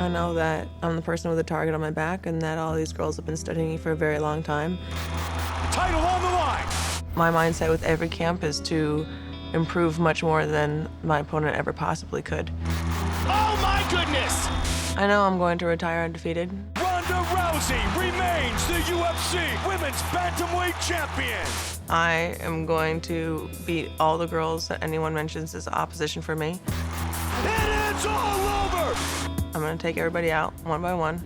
I know that I'm the person with a target on my back and that all these girls have been studying me for a very long time. Title on the line. My mindset with every camp is to improve much more than my opponent ever possibly could. Oh my goodness! I know I'm going to retire undefeated. Ronda Rousey remains the UFC Women's Bantamweight Champion. I am going to beat all the girls that anyone mentions as opposition for me. And it's all over! I'm gonna take everybody out one by one,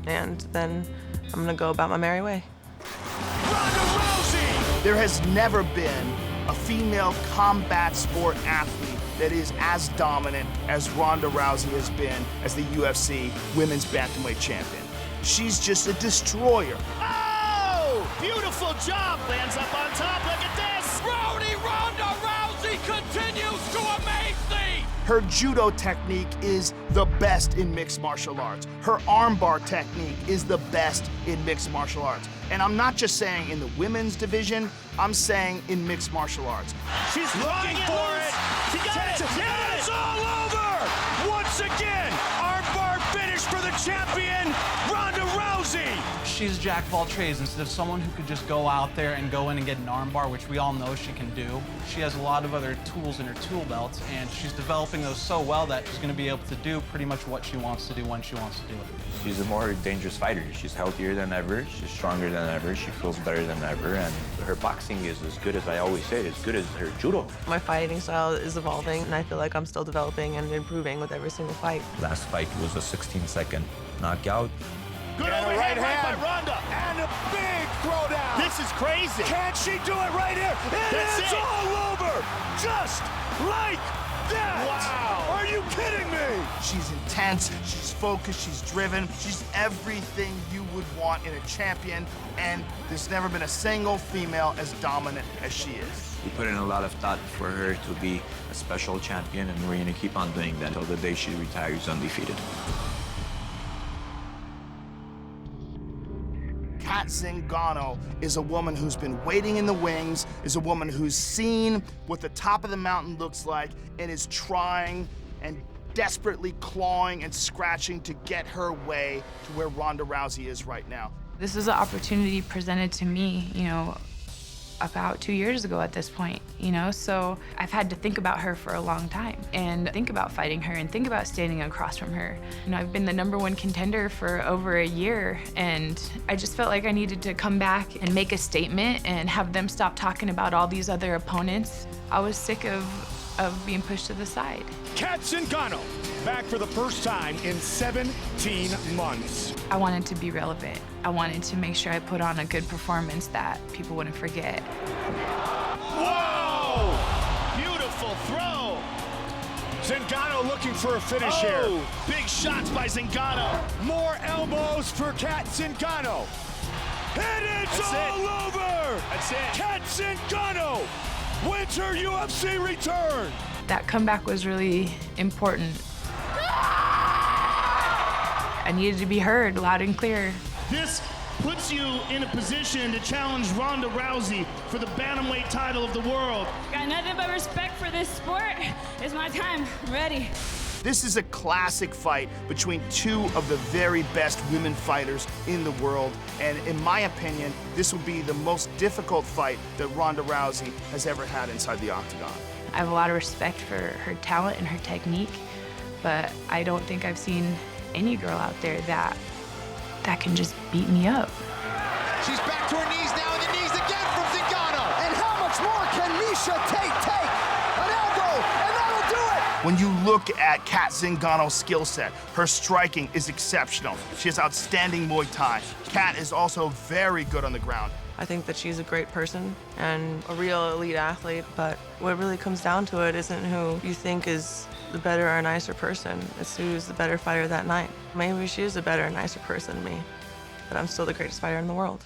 and then I'm gonna go about my merry way. Ronda Rousey! There has never been a female combat sport athlete that is as dominant as Ronda Rousey has been as the UFC Women's Bantamweight Champion. She's just a destroyer. Oh! Beautiful job! Lands up on top, look at this! Ronda Rousey continues to amaze me! Her judo technique is the best in mixed martial arts. Her armbar technique is the best in mixed martial arts. And I'm not just saying in the women's division, I'm saying in mixed martial arts. She's looking for it! She got it! And it's all over! Once again, armbar finish for the champion, Ronda Rousey! She's jack of all trades. Instead of someone who could just go out there and go in and get an armbar, which we all know she can do, she has a lot of other tools in her tool belt, and she's developing those so well that she's going to be able to do pretty much what she wants to do when she wants to do it. She's a more dangerous fighter. She's healthier than ever, she's stronger than ever, she feels better than ever, and her boxing is as good as I always say, as good as her judo. My fighting style is evolving, and I feel like I'm still developing and improving with every single fight. Last fight was a 16-second knockout. Good overhand right by Ronda, and a big throwdown. This is crazy. Can she do it right here? It's all over, just like that. Wow. Are you kidding me? She's intense, she's focused, she's driven, she's everything you would want in a champion, and there's never been a single female as dominant as she is. We put in a lot of thought for her to be a special champion, and we're gonna keep on doing that until the day she retires undefeated. Cat Zingano is a woman who's been waiting in the wings, is a woman who's seen what the top of the mountain looks like, and is trying and desperately clawing and scratching to get her way to where Ronda Rousey is right now. This is an opportunity presented to me, about 2 years ago at this point, so I've had to think about her for a long time and think about fighting her and think about standing across from her. I've been the #1 contender for over a year, and I just felt like I needed to come back and make a statement and have them stop talking about all these other opponents. I was sick of being pushed to the side. Cat Zingano, back for the first time in 17 months. I wanted to be relevant. I wanted to make sure I put on a good performance that people wouldn't forget. Whoa! Beautiful throw. Zingano looking for a finish here. Big shots by Zingano. More elbows for Cat Zingano. And it's all over! That's it. Cat Zingano wins her UFC return. That comeback was really important. I needed to be heard loud and clear. This puts you in a position to challenge Ronda Rousey for the bantamweight title of the world. Got nothing but respect for this sport. It's my time. I'm ready. This is a classic fight between two of the very best women fighters in the world, and in my opinion, this will be the most difficult fight that Ronda Rousey has ever had inside the octagon. I have a lot of respect for her talent and her technique, but I don't think I've seen any girl out there that can just beat me up. She's back to her knees now, and the knees again from Zingano. And how much more can Misha take? An elbow, and that'll do it! When you look at Cat Zingano's skill set, her striking is exceptional. She has outstanding Muay Thai. Cat is also very good on the ground. I think that she's a great person and a real elite athlete, but what really comes down to it isn't who you think is the better or nicer person. It's who's the better fighter that night. Maybe she is a better, nicer person than me, but I'm still the greatest fighter in the world.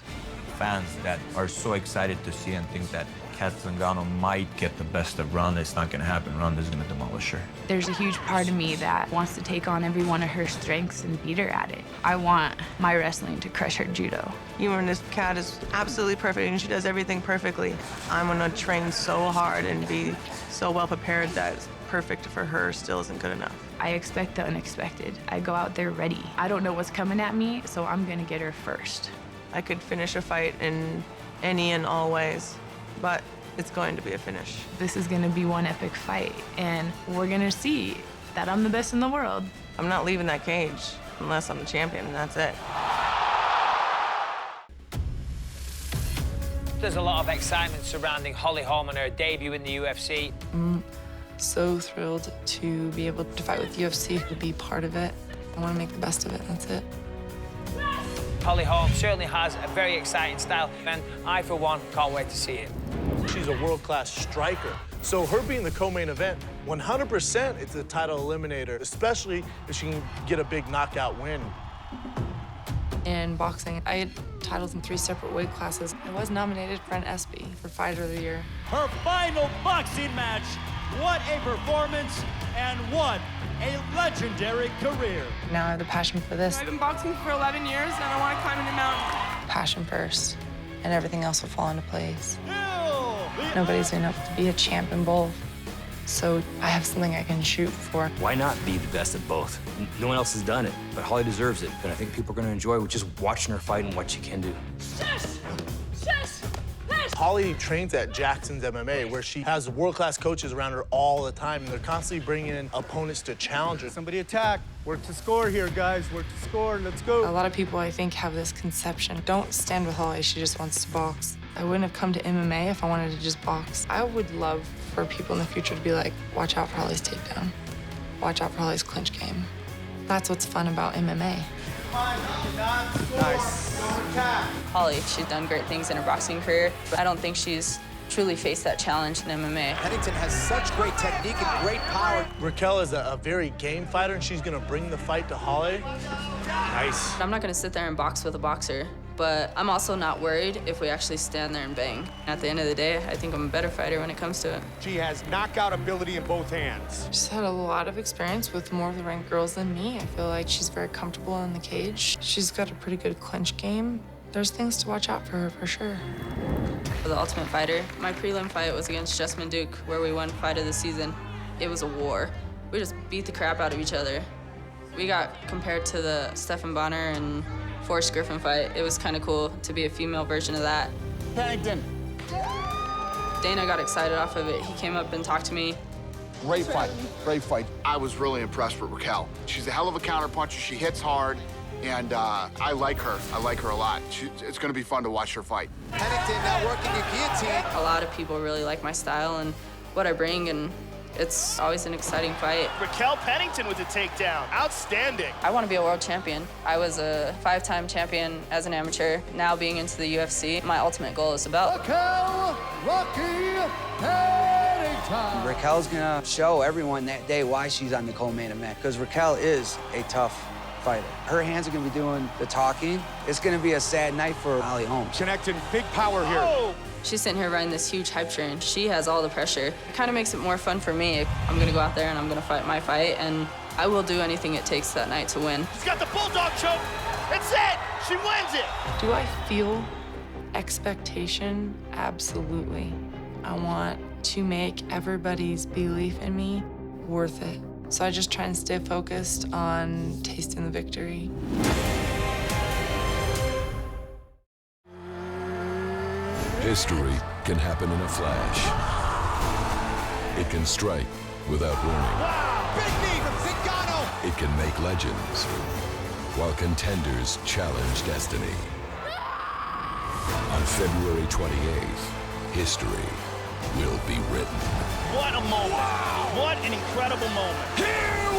Fans that are so excited to see and think that Cat Zingano might get the best of Ronda, it's not gonna happen. Ronda's gonna demolish her. There's a huge part of me that wants to take on every one of her strengths and beat her at it. I want my wrestling to crush her judo. Even if Cat is absolutely perfect and she does everything perfectly, I'm gonna train so hard and be so well prepared that perfect for her still isn't good enough. I expect the unexpected. I go out there ready. I don't know what's coming at me, so I'm gonna get her first. I could finish a fight in any and all ways, but it's going to be a finish. This is gonna be one epic fight, and we're gonna see that I'm the best in the world. I'm not leaving that cage unless I'm the champion, and that's it. There's a lot of excitement surrounding Holly Holm and her debut in the UFC. I'm so thrilled to be able to fight with UFC, to be part of it. I want to make the best of it, that's it. Holly Holm certainly has a very exciting style, and I, for one, can't wait to see it. She's a world-class striker. So her being the co-main event, 100% it's a title eliminator, especially if she can get a big knockout win. In boxing, I had titles in 3 separate weight classes. I was nominated for an ESPY for Fighter of the Year. Her final boxing match. What a performance, and what a legendary career. Now I have the passion for this. I've been boxing for 11 years, and I want to climb a new mountain. Passion first, and everything else will fall into place. Nobody's been able to be a champ in both, so I have something I can shoot for. Why not be the best at both? No one else has done it, but Holly deserves it, and I think people are going to enjoy just watching her fight and what she can do. Holly trains at Jackson's MMA, where she has world-class coaches around her all the time, and they're constantly bringing in opponents to challenge her. Somebody attack. Work to score here, guys. Work to score. Let's go. A lot of people, I think, have this conception. Don't stand with Holly, she just wants to box. I wouldn't have come to MMA if I wanted to just box. I would love for people in the future to be like, watch out for Holly's takedown. Watch out for Holly's clinch game. That's what's fun about MMA. Nice. Holly, she's done great things in her boxing career, but I don't think she's truly faced that challenge in MMA. Pennington has such great technique and great power. Raquel is a very game fighter, and she's going to bring the fight to Holly. Nice. I'm not going to sit there and box with a boxer, but I'm also not worried if we actually stand there and bang. At the end of the day, I think I'm a better fighter when it comes to it. She has knockout ability in both hands. She's had a lot of experience with more of the ranked girls than me. I feel like she's very comfortable in the cage. She's got a pretty good clinch game. There's things to watch out for her, for sure. For the Ultimate Fighter, my prelim fight was against Jessamine Duke, where we won Fight of the Season. It was a war. We just beat the crap out of each other. We got compared to the Stephan Bonner and Forrest Griffin fight. It was kind of cool to be a female version of that. Pennington. Dana got excited off of it. He came up and talked to me. Great fight, great fight. I was really impressed with Raquel. She's a hell of a counterpuncher. She hits hard, and I like her. I like her a lot. It's going to be fun to watch her fight. Pennington now working the guillotine. A lot of people really like my style and what I bring, and it's always an exciting fight. Raquel Pennington with a takedown. Outstanding. I want to be a world champion. I was a 5-time champion as an amateur. Now being into the UFC, my ultimate goal is a belt. Raquel Rocky Pennington. Raquel's gonna show everyone that day why she's on the co-main event, because Raquel is a tough fighter. Her hands are gonna be doing the talking. It's gonna be a sad night for Holly Holm. Connecting big power here. Oh. She's sitting here riding this huge hype train. She has all the pressure. It kind of makes it more fun for me. I'm gonna go out there and I'm gonna fight my fight, and I will do anything it takes that night to win. She's got the bulldog choke. That's it. She wins it. Do I feel expectation? Absolutely. I want to make everybody's belief in me worth it. So I just try and stay focused on tasting the victory. History can happen in a flash. It can strike without warning. Wow, big knee from Zingano. It can make legends, while contenders challenge destiny. On February 28th, history will be written. What a moment. Wow. What an incredible moment. Here